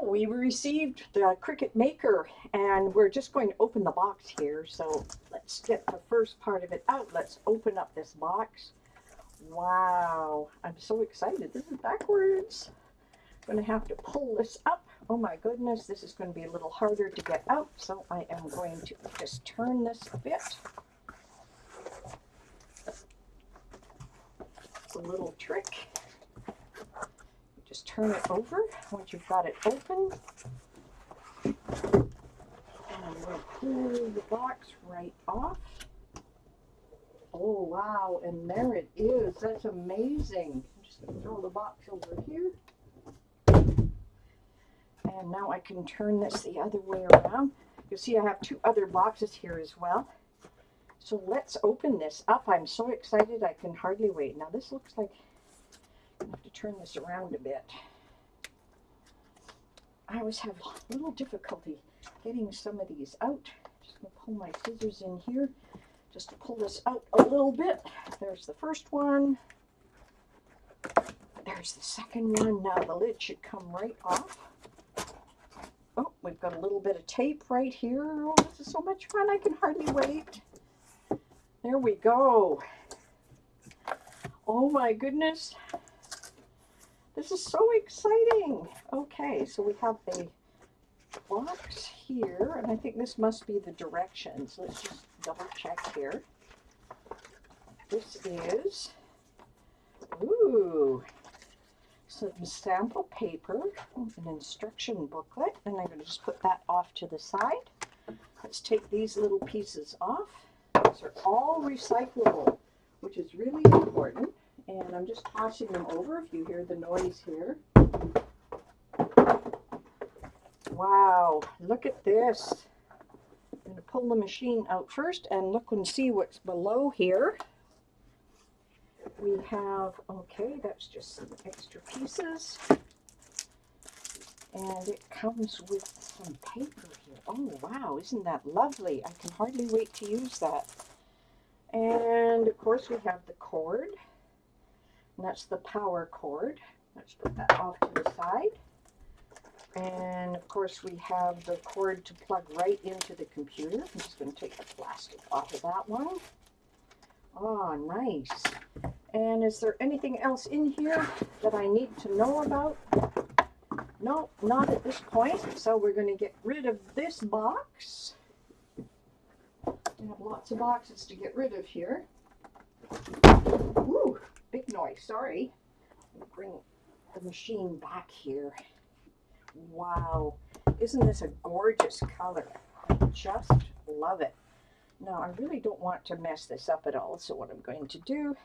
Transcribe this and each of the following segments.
we received the Cricut Maker, and we're just going to open the box here. So let's get the first part of it out. Let's open up this box. Wow, I'm so excited. This is backwards. I'm going to have to pull this up. Oh my goodness, this is going to be a little harder to get out. So I am going to just turn this a bit. It's a little trick. Just turn it over once you've got it open. And we'll pull the box right off. Oh wow, and there it is. That's amazing. I'm just going to throw the box over here. And now I can turn this the other way around. You see I have two other boxes here as well. So let's open this up. I'm so excited I can hardly wait. Now this looks like I have to turn this around a bit. I always have a little difficulty getting some of these out. Just going to pull my scissors in here just to pull this out a little bit. There's the first one. There's the second one. Now the lid should come right off. Oh, we've got a little bit of tape right here. Oh, this is so much fun. I can hardly wait. There we go. Oh my goodness. This is so exciting. Okay, so we have a box here, and I think this must be the directions. Let's just double check here. This is, ooh, some sample paper, an instruction booklet, and I'm going to just put that off to the side. Let's take these little pieces off. These are all recyclable, which is really important. And I'm just tossing them over if you hear the noise here. Wow, look at this. I'm going to pull the machine out first and look and see what's below here. We have, okay, that's just some extra pieces. And it comes with some paper here. Oh, wow, isn't that lovely? I can hardly wait to use that. And, of course, we have the cord. And that's the power cord. Let's put that off to the side. And of course we have the cord to plug right into the computer. I'm just going to take the plastic off of that one. Oh, nice. And is there anything else in here that I need to know about? No, not at this point. So we're going to get rid of this box. We have lots of boxes to get rid of here. Ooh. Big noise, sorry. Bring the machine back here. Wow, isn't this a gorgeous color? I just love it. Now, I really don't want to mess this up at all, so what I'm going to do,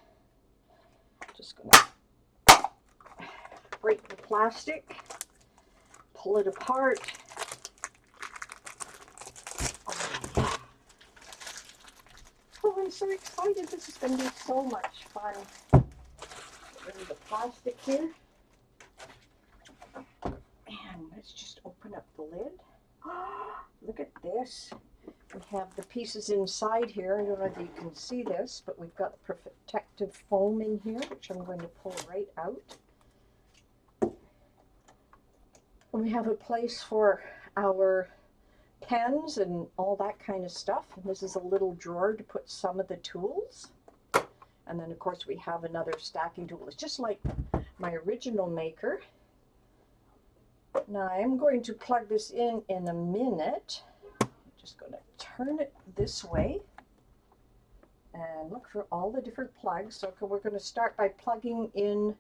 just going to break the plastic, pull it apart. Oh, I'm so excited. This is going to be so much fun. Get rid of the plastic here. And let's just open up the lid. Look at this. We have the pieces inside here. I don't know if you can see this, but we've got protective foam in here, which I'm going to pull right out. And we have a place for our pens and all that kind of stuff. And this is a little drawer to put some of the tools. And then, of course, we have another stacking tool. It's just like my original maker. Now, I'm going to plug this in a minute. I'm just going to turn it this way and look for all the different plugs. So we're going to start by plugging in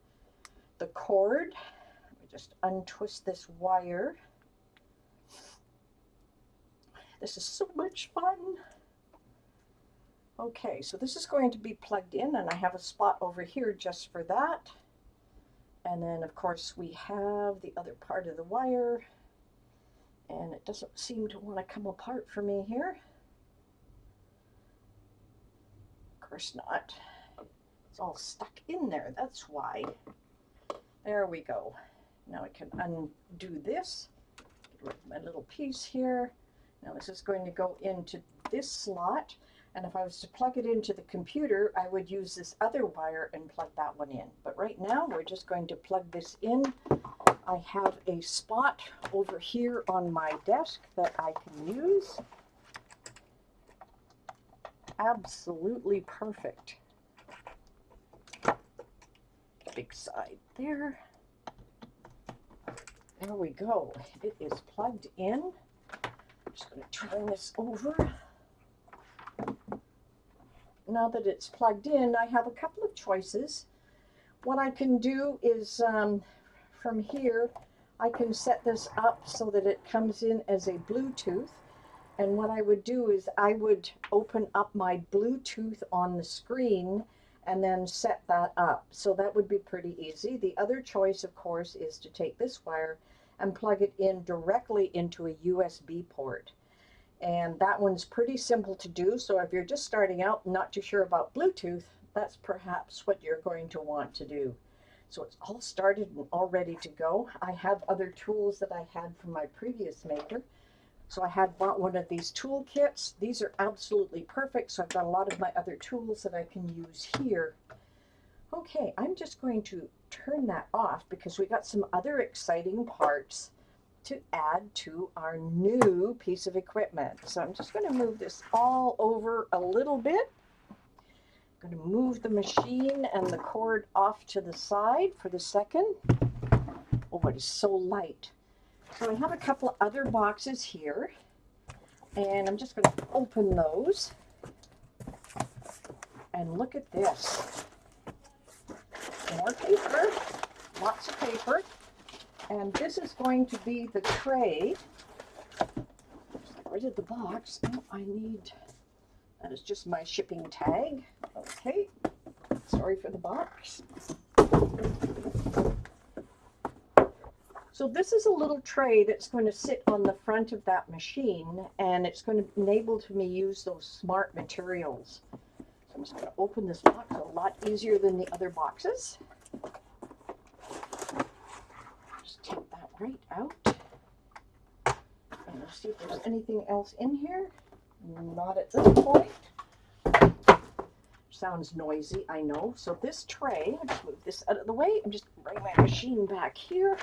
the cord. Let me just untwist this wire. This is so much fun. Okay, so this is going to be plugged in, and I have a spot over here just for that. And then, of course, we have the other part of the wire, and it doesn't seem to want to come apart for me here. Of course not. It's all stuck in there, that's why. There we go. Now I can undo this, get rid of my little piece here. Now this is going to go into this slot. And if I was to plug it into the computer, I would use this other wire and plug that one in. But right now, we're just going to plug this in I have a spot over here on my desk that I can use. Absolutely perfect. Big side there. There we go. It is plugged in. I'm just going to turn this over. Now that it's plugged in, I have a couple of choices. What I can do is from here, I can set this up so that it comes in as a Bluetooth. And what I would do is I would open up my Bluetooth on the screen and then set that up. So that would be pretty easy. The other choice, of course, is to take this wire and plug it in directly into a USB port. And that one's pretty simple to do. So if you're just starting out and not too sure about Bluetooth, that's perhaps what you're going to want to do. So it's all started and all ready to go. I have other tools that I had from my previous maker. So I had bought one of these tool kits. These are absolutely perfect. So I've got a lot of my other tools that I can use here. Okay, I'm just going to turn that off because we got some other exciting parts to add to our new piece of equipment. So I'm just going to move this all over a little bit. I'm going to move the machine and the cord off to the side for the second. Oh, it is so light. So I have a couple of other boxes here, and I'm just going to open those. And look at this. More paper, lots of paper. And this is going to be the tray. Just get rid of the box. Oh, that is just my shipping tag. Okay, sorry for the box. So this is a little tray that's going to sit on the front of that machine, and it's going to enable me use those smart materials. So I'm just going to open this box a lot easier than the other boxes. Just take that right out. And we'll see if there's anything else in here. Not at this point. Sounds noisy, I know. So this tray, I'll just move this out of the way and just bring my machine back here.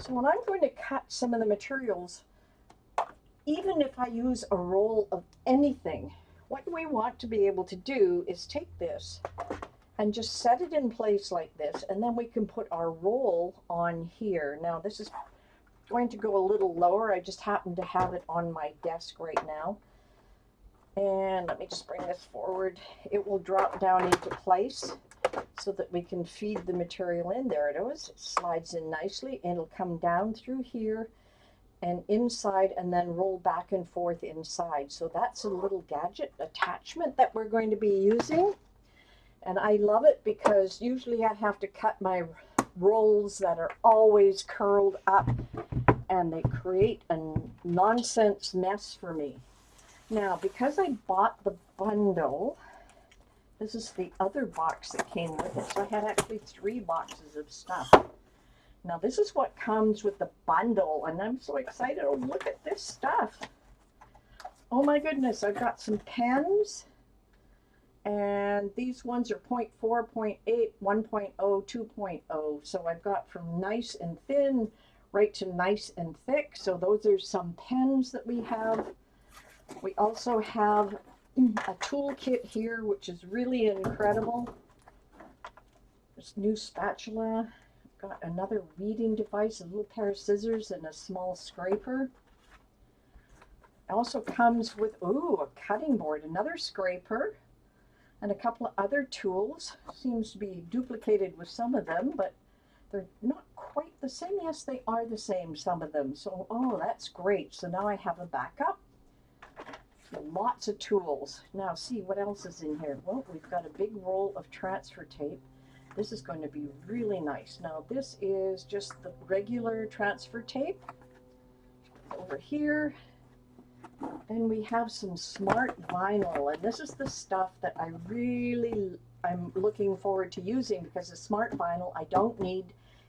So when I'm going to cut some of the materials, even if I use a roll of anything, what we want to be able to do is take this and just set it in place like this, and then we can put our roll on here. Now this is going to go a little lower. I just happen to have it on my desk right now. And let me just bring this forward. It will drop down into place so that we can feed the material in. There it is. It slides in nicely, and it'll come down through here and inside and then roll back and forth inside. So that's a little gadget attachment that we're going to be using. And I love it because usually I have to cut my rolls that are always curled up, and they create a nonsense mess for me. Now, because I bought the bundle, this is the other box that came with it. So I had actually 3 boxes of stuff. Now, this is what comes with the bundle, and I'm so excited. Oh, look at this stuff. Oh my goodness, I've got some pens, and these ones are 0.4, 0.8, 1.0, 2.0. So I've got from nice and thin right to nice and thick. So those are some pens that we have. We also have a tool kit here, which is really incredible. This new spatula. Got another weeding device, a little pair of scissors, and a small scraper. It also comes with, ooh, a cutting board, another scraper, and a couple of other tools. Seems to be duplicated with some of them, but they're not quite the same. Yes, they are the same, some of them. So, oh, that's great. So now I have a backup. Lots of tools. Now, see what else is in here. Well, we've got a big roll of transfer tape. This is going to be really nice. Now, this is just the regular transfer tape. Over here, then we have some smart vinyl, and this is the stuff that I'm looking forward to using, because the smart vinyl, I don't need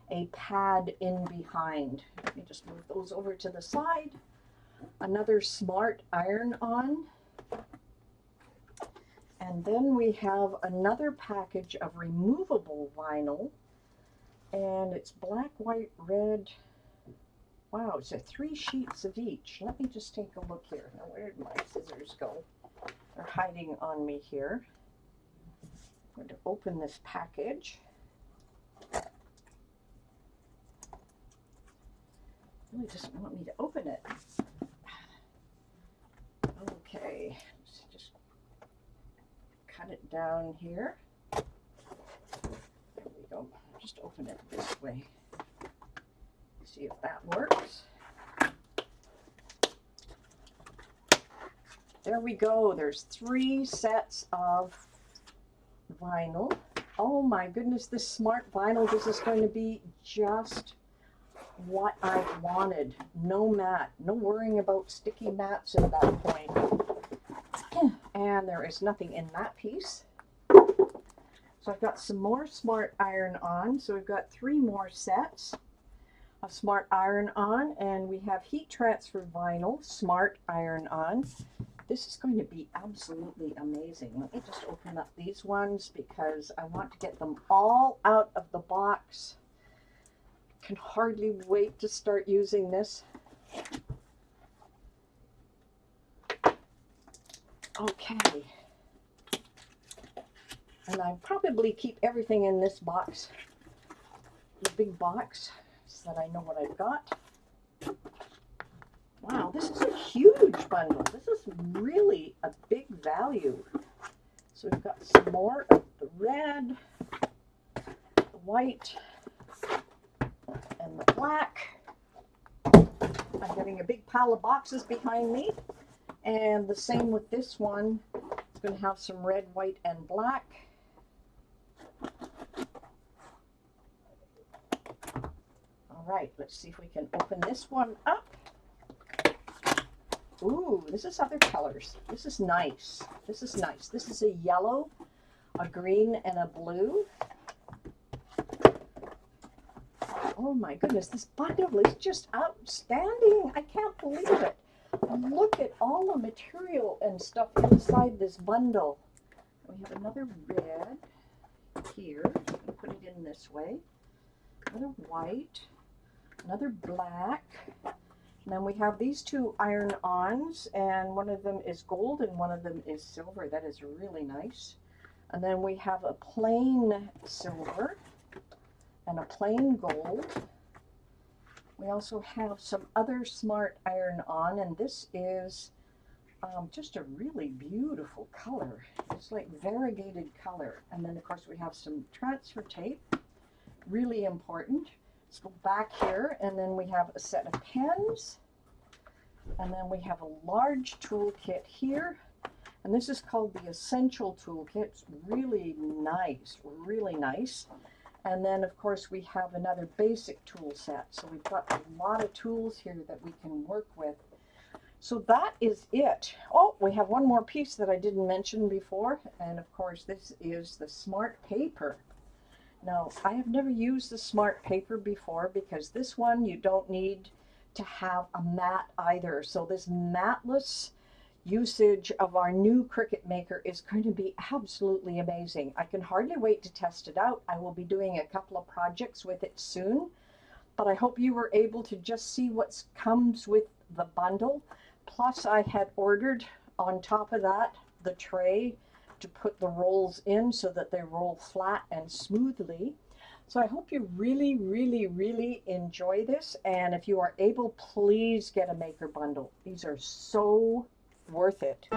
a pad in behind. Let me just move those over to the side. Another smart iron-on, and then we have another package of removable vinyl, And it's black, white, red. Wow, it's 3 sheets of each. Let me just take a look here. Now, where did my scissors go? They're hiding on me here. I'm going to open this package. Really doesn't want me to open it. Okay, let's just cut it down here. There we go. Just open it this way. See if that works. There we go. There's 3 sets of vinyl. Oh my goodness, this smart vinyl, this is going to be just what I've wanted. No mat, no worrying about sticky mats at that point. And there is nothing in that piece. So I've got some more smart iron-on. So we've got 3 more sets of smart iron-on, and we have heat transfer vinyl, smart iron-on. This is going to be absolutely amazing. Let me just open up these ones because I want to get them all out of the box. Can hardly wait to start using this. Okay. And I probably keep everything in this box, the big box, so that I know what I've got. Wow, this is a huge bundle. This is really a big value. So we've got some more of the red, the white, and the black. I'm getting a big pile of boxes behind me. And the same with this one. It's going to have some red, white, and black. All right, let's see if we can open this one up. Ooh, this is other colors. This is nice. This is nice. This is a yellow, a green, and a blue. Oh my goodness, this bundle is just outstanding. I can't believe it. Look at all the material and stuff inside this bundle. We have another red here. I'm going to put it in this way. Another white. Another black. And then we have these 2 iron-ons, and one of them is gold and one of them is silver. That is really nice. And then we have a plain silver and a plain gold. We also have some other smart iron-on, and this is just a really beautiful color. It's like variegated color. And then of course we have some transfer tape, really important. Let's go back here, and then we have a set of pens, and then we have a large toolkit here, and this is called the Essential Toolkit. It's really nice, really nice. And then of course we have another basic tool set, so we've got a lot of tools here that we can work with. So that is it. Oh, we have one more piece that I didn't mention before, and of course this is the smart paper. Now, I have never used the smart paper before because this one you don't need to have a mat either. So this matless usage of our new Cricut maker is going to be absolutely amazing. I can hardly wait to test it out. I will be doing a couple of projects with it soon, but I hope you were able to just see what comes with the bundle. Plus I had ordered on top of that the tray to put the rolls in so that they roll flat and smoothly. So I hope you really, really, really enjoy this. And if you are able, please get a maker bundle. These are so worth it.